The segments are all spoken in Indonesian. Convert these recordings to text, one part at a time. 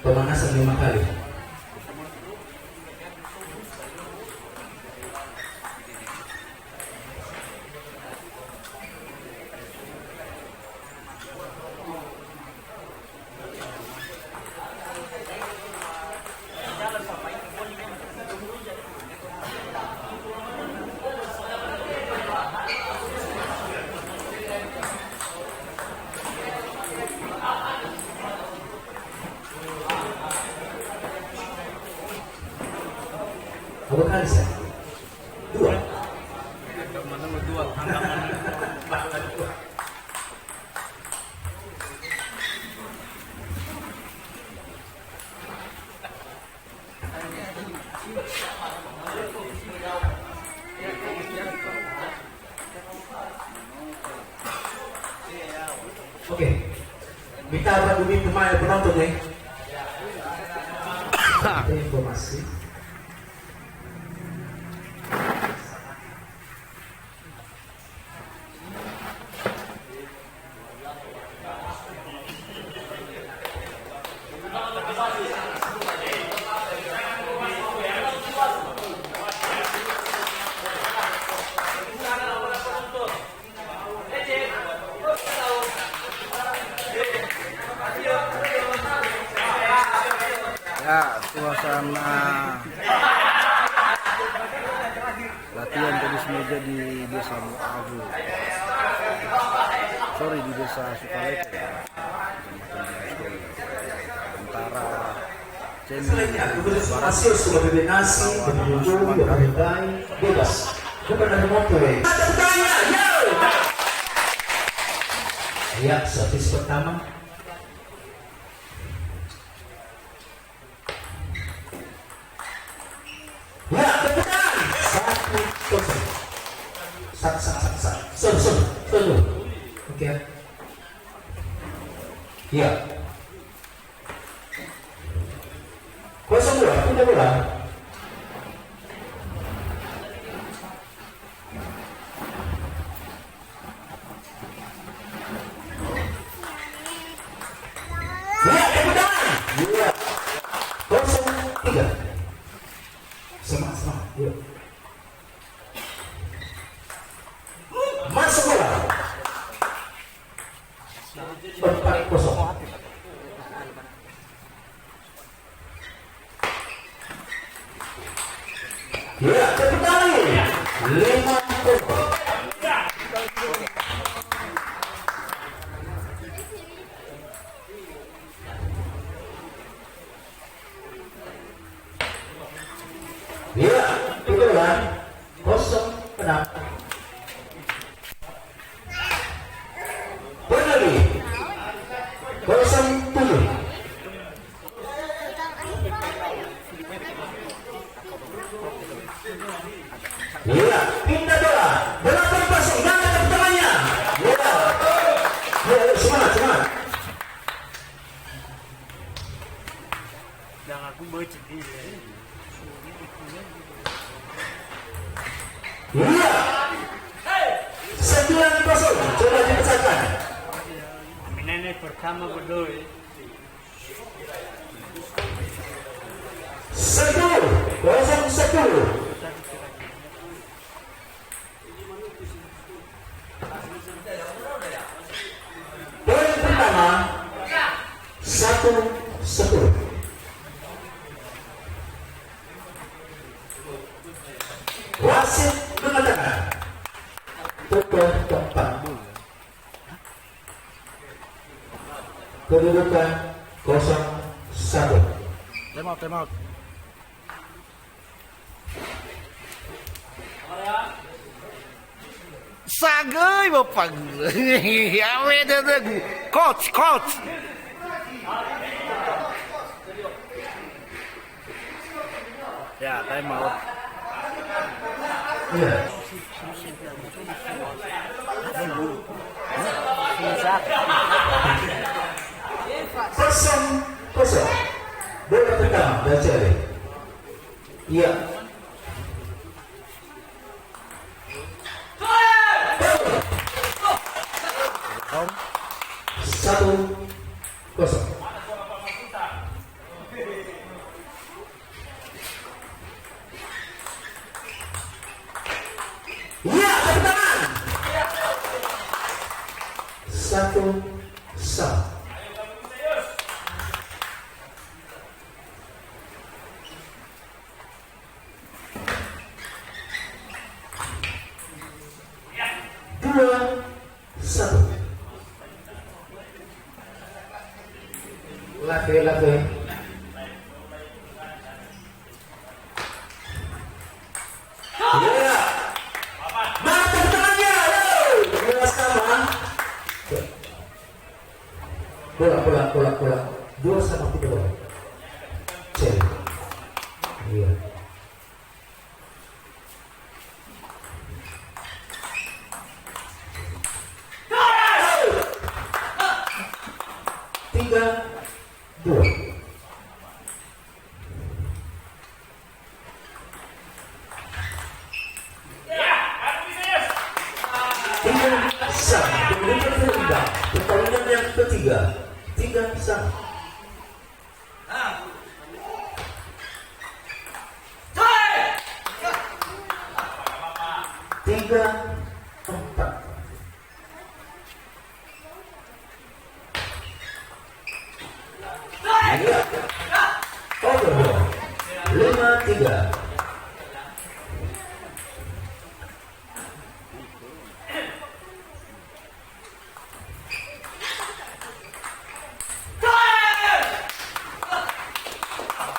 pemanasan 5 kali. Berapa kali sih? 2. Oke, kita hubungi pemain penonton nih. Informasi. Ya, suasana latihan tenis meja di Desa Muabu. Sorry, di Desa Sukalete ya. Antara Hasil sudah bebas berkunjung berandai bebas. Bukan ada motor ya. Ada bertanya, yo. Ya, servis pertama. Ya, tepukan. 1-0. Oke. Ya. 0-2, pindah bola. Ya, tepukan. Ya. 0-3. Semangat, yuk. Masuk bola. 4-0. Ya, cepat kali. 5-0. Ya, kebetulan 0-6. Penalti 0-7. Ya, pindah bola. 8-0. Nanda ke tangannya. Ya. Ya, semangat. Dan aku baca dia. Iya. 9-0. Coba dipecahkan. Nenek pertama berdoa. 10-1. Poin pertama 1-10. Wasit mengatakan pukul keempat. Kedudukan 0-1. Time out. Sagay bapak. Awe dadag. Coach. Ya, time out. Iya. Kosong. Bola pertama baca deh. Iya. Satu 0. satu sama. Dua satu. Laki-laki. Ya. Mana tangannya? Dua sama. Bola. Dua sama tiga bola. Cek. Iya. Tiga, dua. Tiga sama. Kemudian terendah. Pertandingan yang ketiga. Tiga sama. Tiga, empat. Ya. Over. 5-3.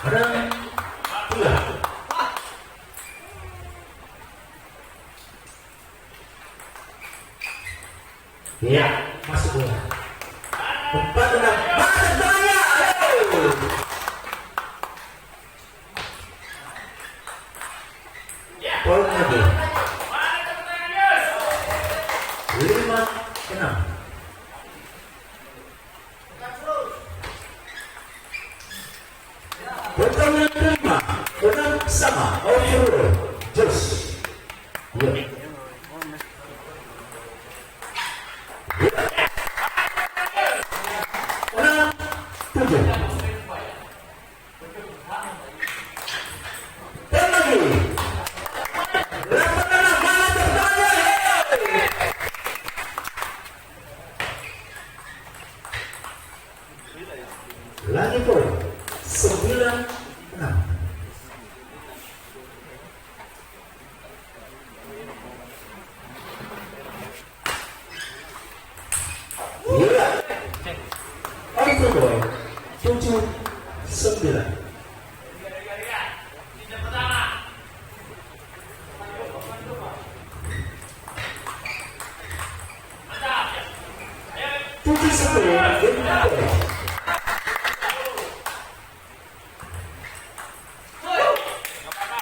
Menang 3. Ya, masuk bola. 4-6. Mana tangannya? Ayo. Poin lagi. 5-6. Pertandingan kelima. Menang sama. Overall. Jos. Ya. Menang 7. Dan lagi. Lagi poin 9-6. Iya. Untuk poin 7-9. Tujuh sepuluh.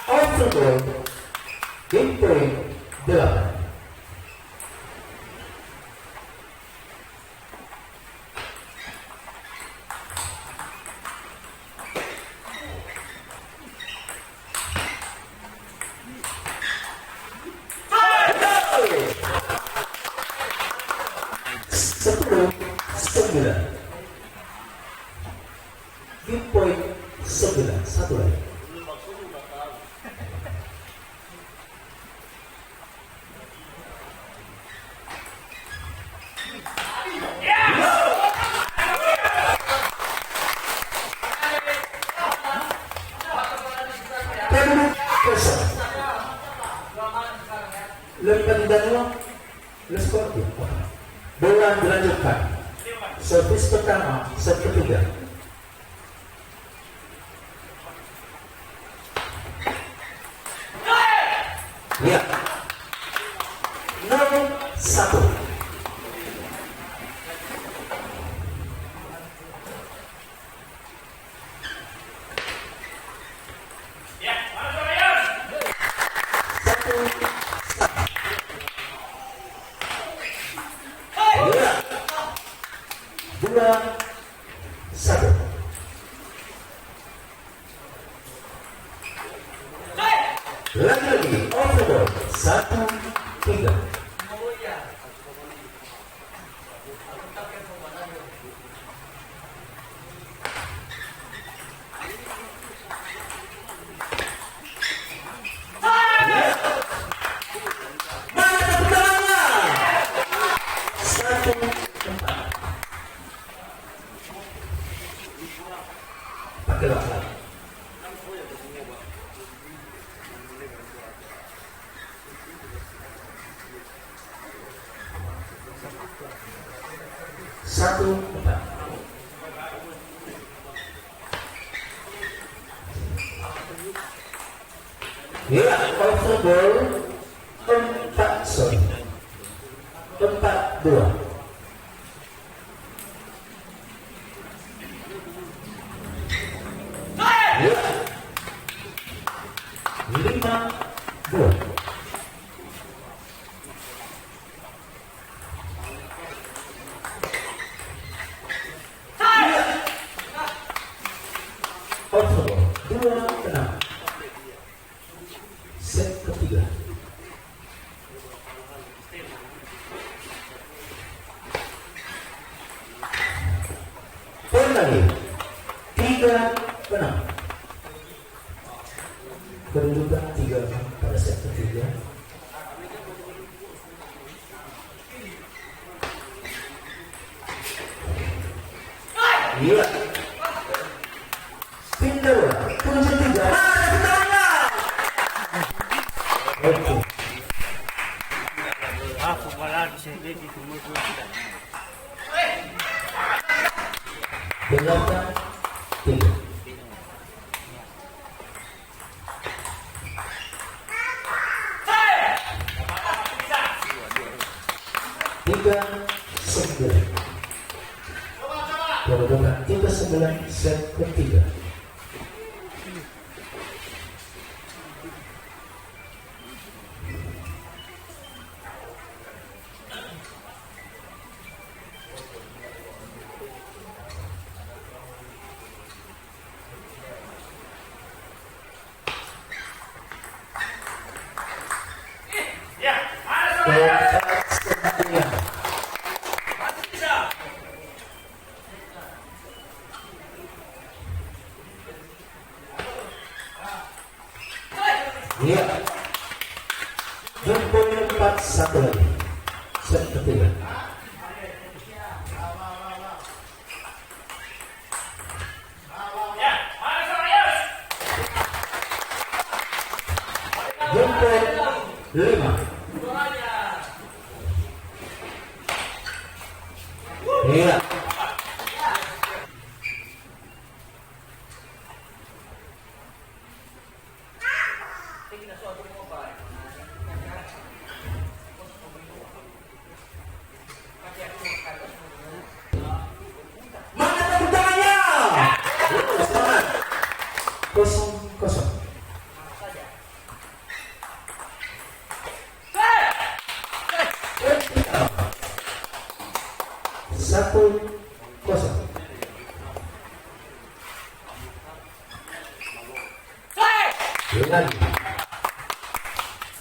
Overall, game point 8. Sepuluh 9. Game point 9. Satu lagi. Lepas dan uang, skor bola dilanjutkan. Servis pertama, set ketiga. Ya, 0-1. Dua, satu. Lagi-lagi overboard 1-3. Mana tepuk tangannya? Satu, empat. Pakai lagi. Satu, empat. Ya, overball 4-2. Ya, 5-2. Overball 2-6. Set ketiga. Poin lagi 3-6. Kedudukan 3-6 pada set ketiga. Iya. Pindah bola 7-3. Oke. Hapo wala kusaidia kumweka. Belakang 3. Tiga 9. Kedudukan 3-9 set ketiga. Iya. Jempol 4-1 lagi. Set ketiga. Jempol 5. Iya. Mana tepuk tangannya? Semangat. 0-0. Satu 0. Lagi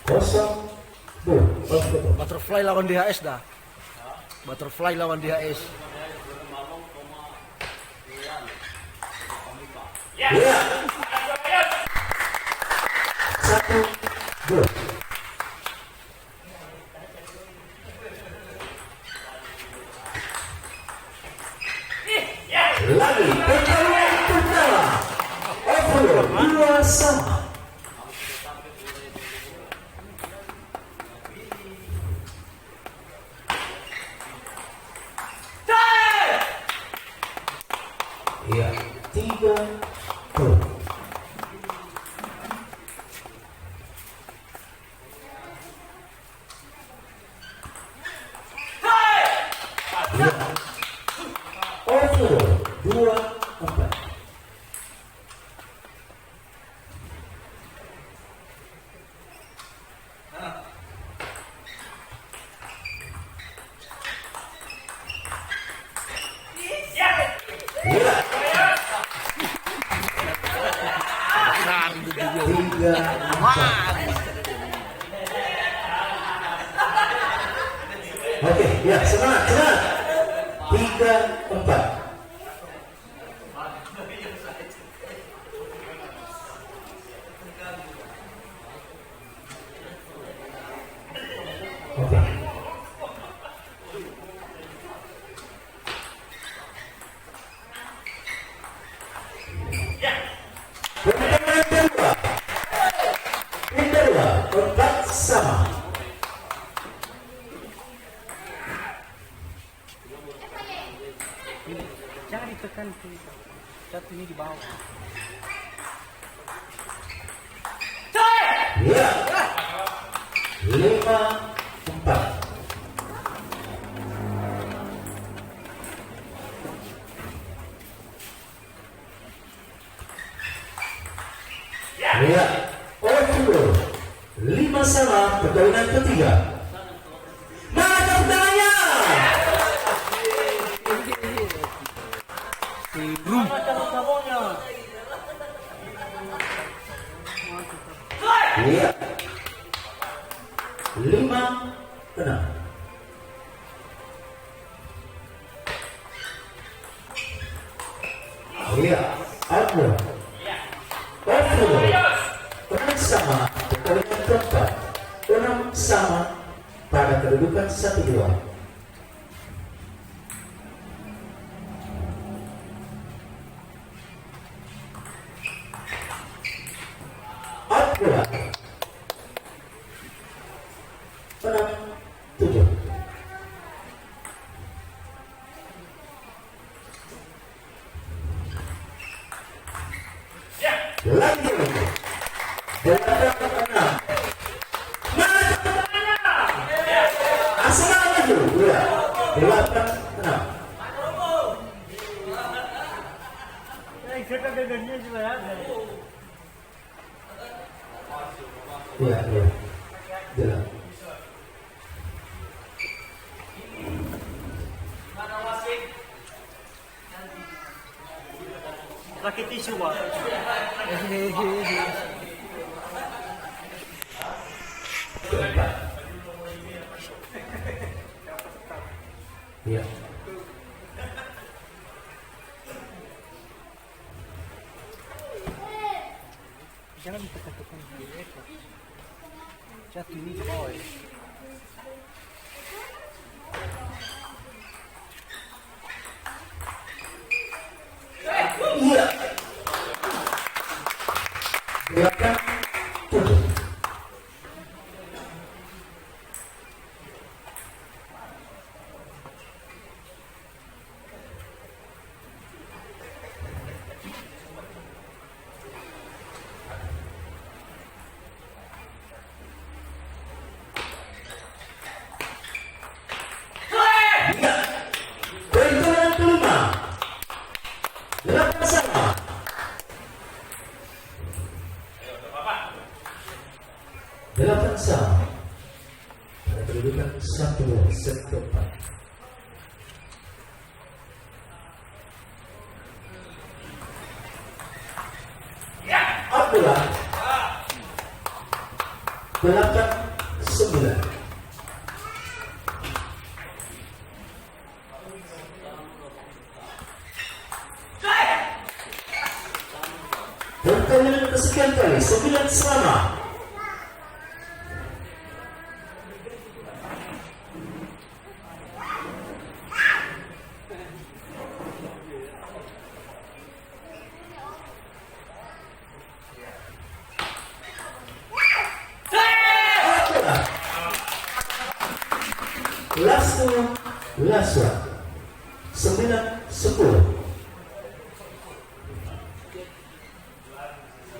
0-2. Butterfly lawan DHS dah. Butterfly lawan DHS. Ya. 1-2. Lagi pertarungan pertama. Overall 2-2. Iya, 3-2. Iya. Overall 2-4. Iya. 3-4. Oke, ya semangat. 3-4. Oke. Jangan ditekan tuh. Satu ini di bawah. Ya. 5-4. Ya, overall 5-sama pertandingan ketiga. Mana pertanyaannya? Ya, 5-6. Ya, outlaw. Overall orang sama pertandingan keempat, orang sama pada kedudukan 1-2. Outbola menang 7. Lanjut 8-6. Asal maju, ya. 8-6. Ya, ya. Jelas. Pakai tisu, Pak. Keempat. Ya. Jangan ditekan. Satu ini di bawah. Iya. 8-7. Iya. Perhitungan kelima. 8-sama. 8-sama. Pada kedudukan 1-2 set keempat. Abdullah 8-9. Pertandingan kesekian kali 9-sama. Last one 9-10.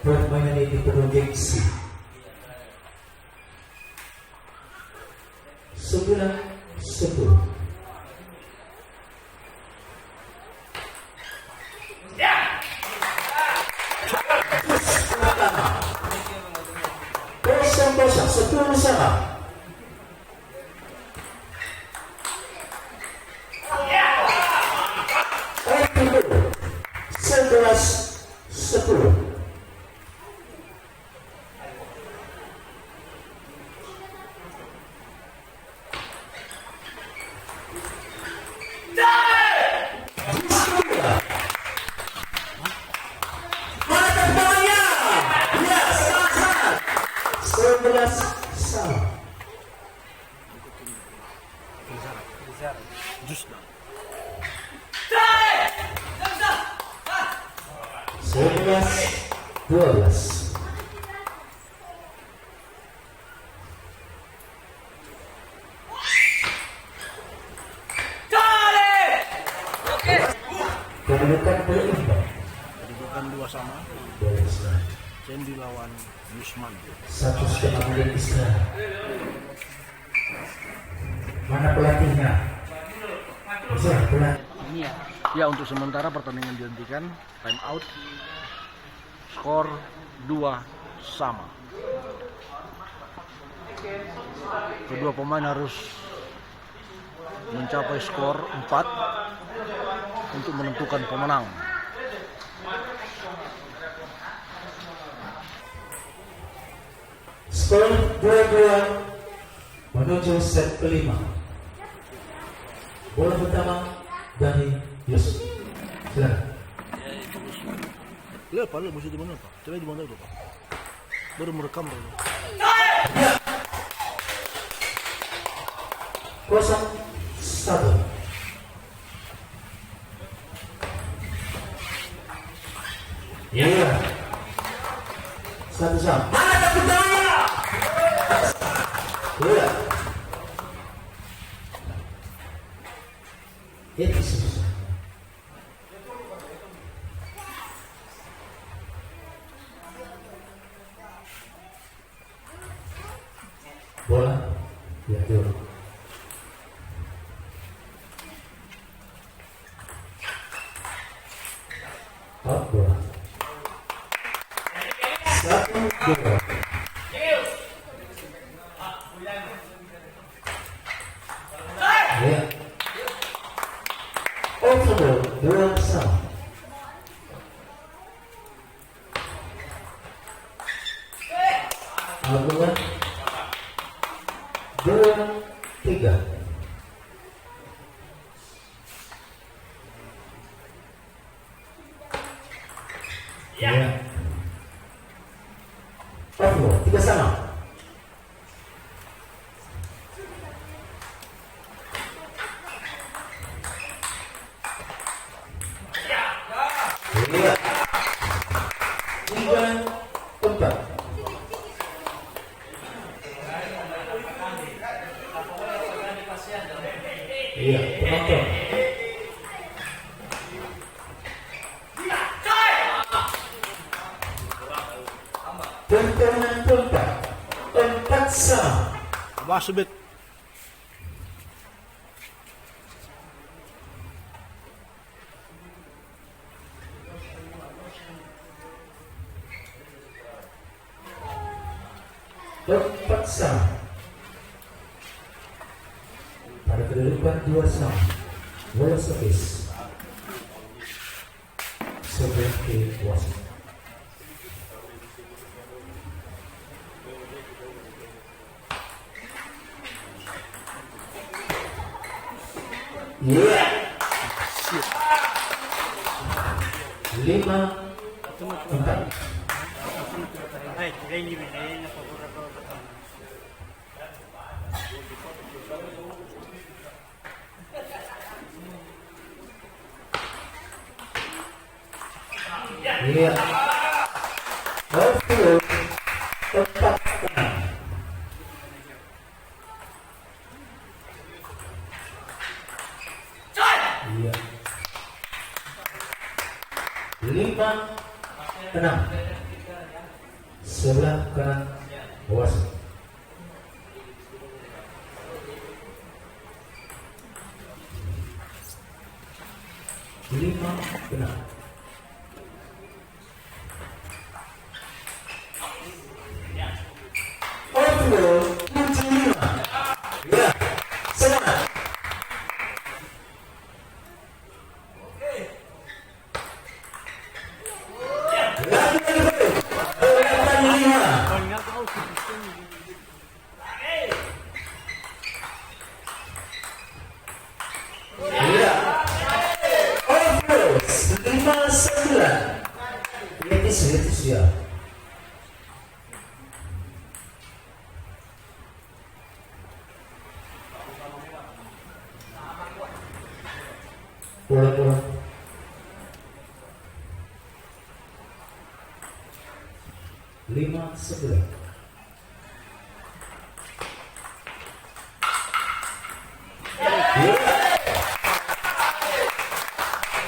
Permainan ini penuh gengsi. 9-10. Kosong-kosong 10-sama. Sebelas 10. Jus dong. 11-12. Kedudukan berimbang. Kedudukan 2-2. Bola Israel. Cendi lawan Yusman. 1,5 menit istirahat. Mana pelatihnya? Bisa pelatih. Ya, untuk sementara pertandingan dihentikan, time out. Skor 2-2. Kedua pemain harus mencapai skor 4 untuk menentukan pemenang. Skor 2-2 menuju set kelima. Bola pertama dari Yusuf. Silakan. Lihat Pak, mesti di mana Pak? Coba di mana itu Pak? Baru merekam dulu. 0-1. Ya. 1-1. Mana pertama? Ya. Itu susah. Bola ya dulu. Out bola. 1-2. Ya. Overall 2-1. Agungan 2-3. Ya. Overall 3-3. Iya. 3-4. Iya, penonton. Pertahanan keempat 4-4. Abah sebut. Pada kedudukan 2-2. Bola servis. Sebagai wasit. Iya. 5-4. Ay, kaya hindi binigay na pagkura ko. Iya. Overall 4-6. Iya. 5-6. Sebelah kanan wasit. Lima benar. Overall 7-5. Ya, semangat. Ya. Bola-bola. Lima sebelah.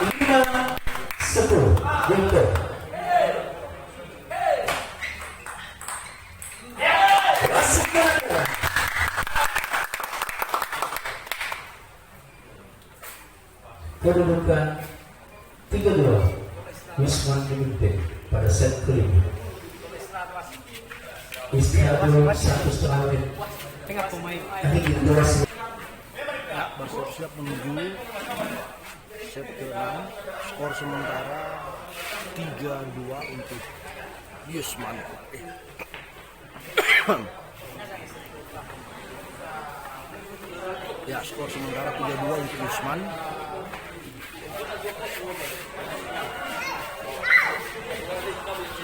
Lima 10 Winter. Kedudukan 3-2 Yusman memimpin pada set kelima. Istirahat 1,5 menit. Tengah pemain. Akhir durasi. Ya, bersiap-siap menuju set ke-6. Skor sementara 3-2 untuk Yusman. Ya, skor sementara 3-2 untuk Yusman.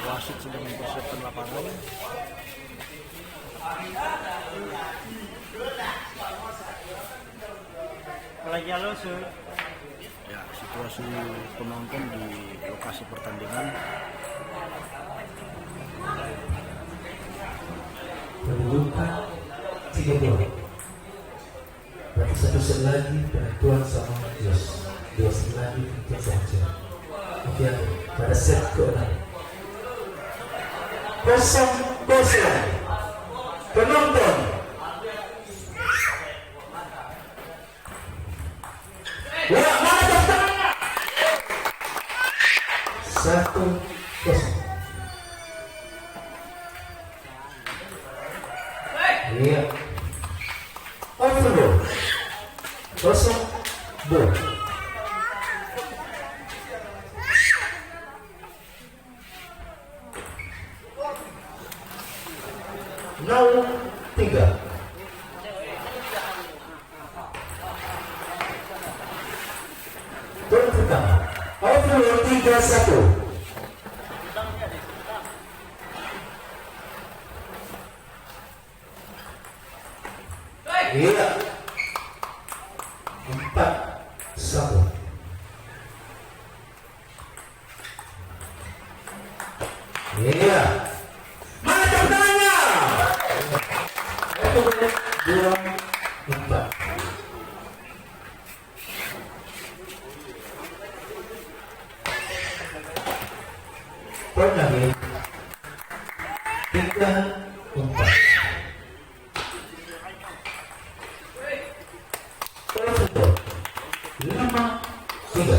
Wasit sedang mempersiapkan lapangan. Lagi halo sur. Ya, situasi penonton di lokasi pertandingan. Kedudukan 3-2. Berarti 1 set lagi penentuan sama Yos. 2 set lagi penentuan saja. Oke, pada set ke-6. 0-0. Penonton bola mana tengah. 1-0. Iya. Overload. 0-2. Nol 3. Turn pertama. Overload 3-1. Iya. 4-1. Iya. Mana tengahnya? 2-4. Poin lagi 3-4. Overload 5-3.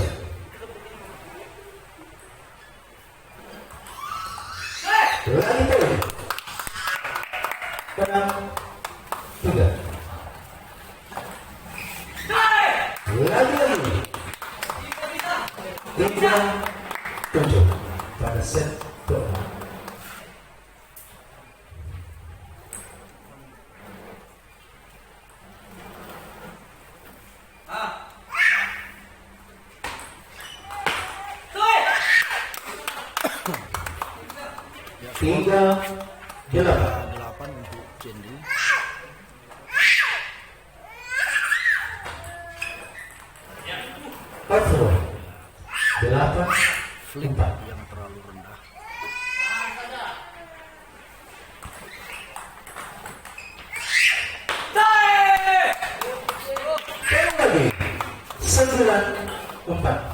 Lagi poin 6-3. Lagi 3-7 pada set ke-6. Ya, skor 3-8. 8 untuk Cendri. Overload 8 Flick 4. yang terlalu rendah. Sekali lagi 9-4.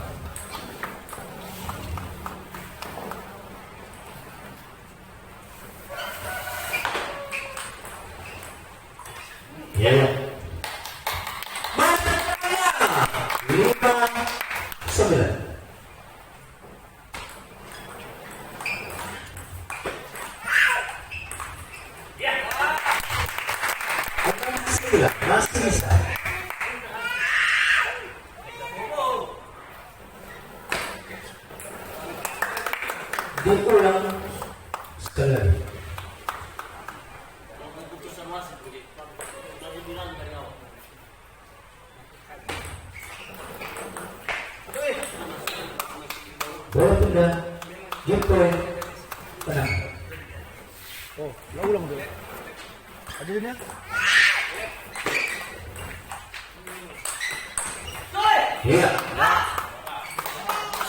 Ya, ya. Mata 5-9. Masih bisa. Diulang sekali lagi. Bola tunda, game point, tenang. Oh, lah ulang dulu. Ada dia? Iya.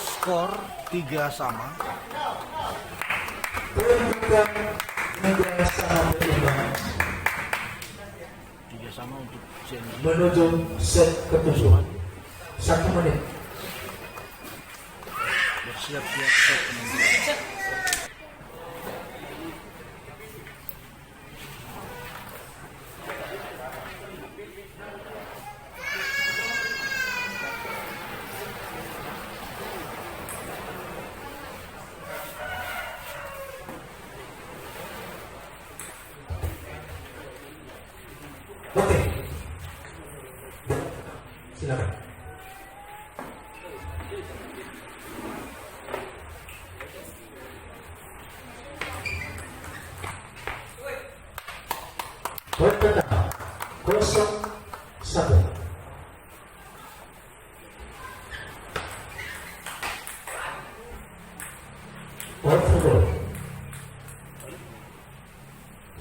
Skor 3 sama. Penunjukan negara sama perkembangan 3 sama untuk Cendri. menuju set ke-7. 1 menit. siap-siap set penonton. Oke. Silakan. Poin pertama 0-1. Overall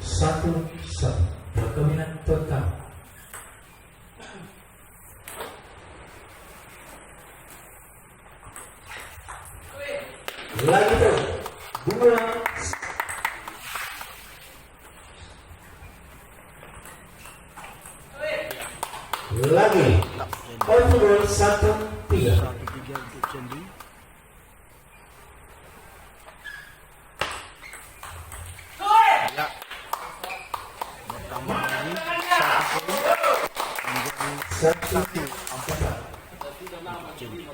1-1. Perkawinan pertama. Lagi terus 2. Lagi overall 1-3. 1-3 untuk Cendi. Ya. Bertambah lagi 1 poin menjadi 1-4. untuk Cendi.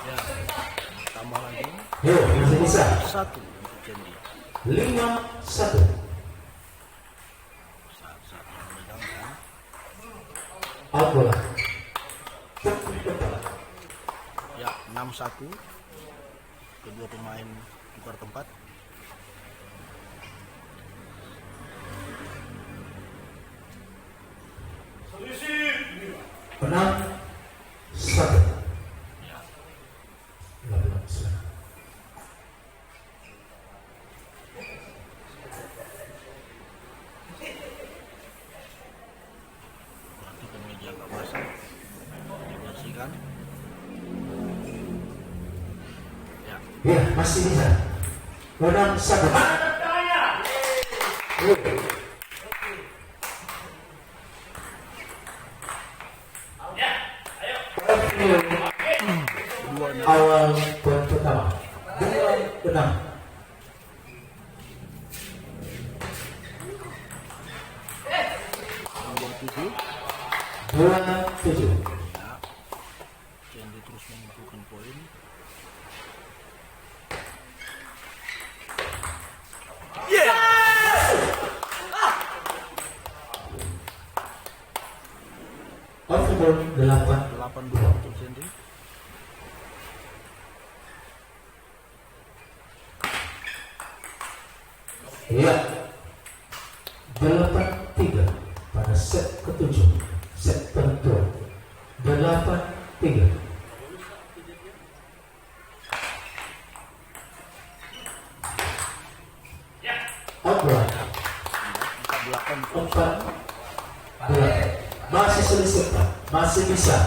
Ya. Tambah lagi Yo, masih bisa. 1 untuk Cendi. 5-1. Saat-saat yang megang kan. Out bola. Ya, 6-1. Kedua pemain tukar tempat. Enam 1. Perhatikan meja agak basah. Dibersihkan. Ya, Ya, masih bisa. 6-1. Awal poin pertama 2-6. nomor 7. 2-7. Ya, Cendi terus mengumpulkan poin. Overall 8. 8-2 untuk Cendi. Ya, 8-3 pada set ke-7. Set kedua 8-3. Outbound 4-8 4 8. Masih selisih Pak. Masih bisa.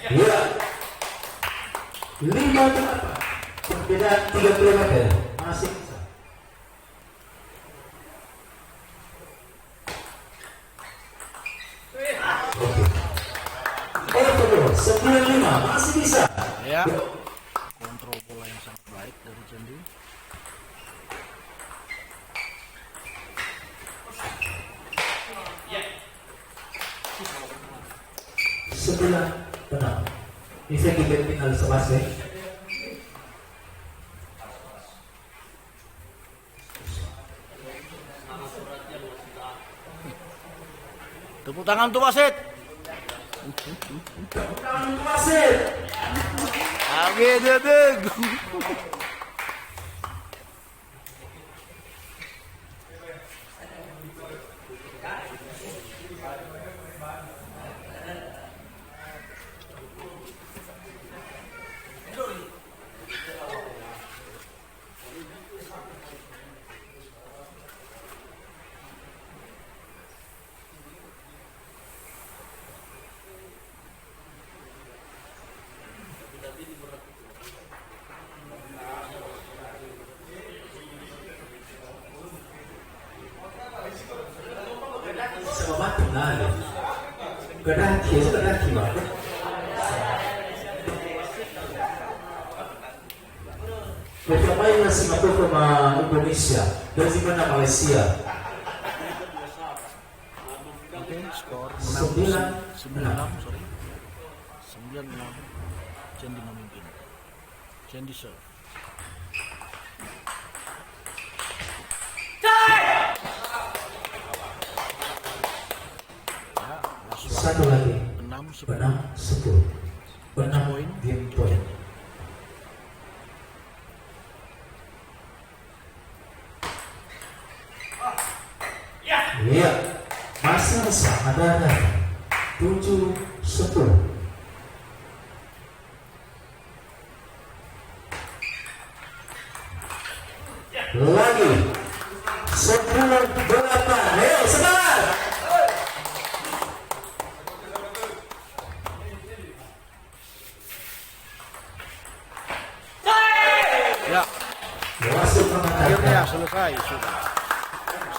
Ya, 5-8. Perbedaan 3 km. Masih bisa. Oke. Overall 9-5. Masih bisa. Ya, kontrol bola yang sangat baik dari Cendi. Sebelah tenang. Bisa kita tinggal selesai. Tepuk tangan untuk wasit. Wasit. Amin, Dedeng. Kedaki, itu kedaki Pak. Pemain Singapura sama Indonesia, dan di mana Malaysia? Oke, skor 9-6. sorry. 9-6. Chandy memimpin. Chandy serve. Ya, Satu lagi. 6-10. 6-10. 6 game point. Iya, masih sama ada 7-10. Lagi 10-8. Ayo semangat. Ya, Masuk akhirnya mengatakan selesai sudah.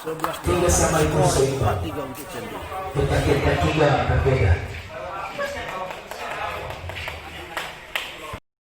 11 Tiga sama itu seimbang. 4-3 untuk Chandy. kita tiga berbeda.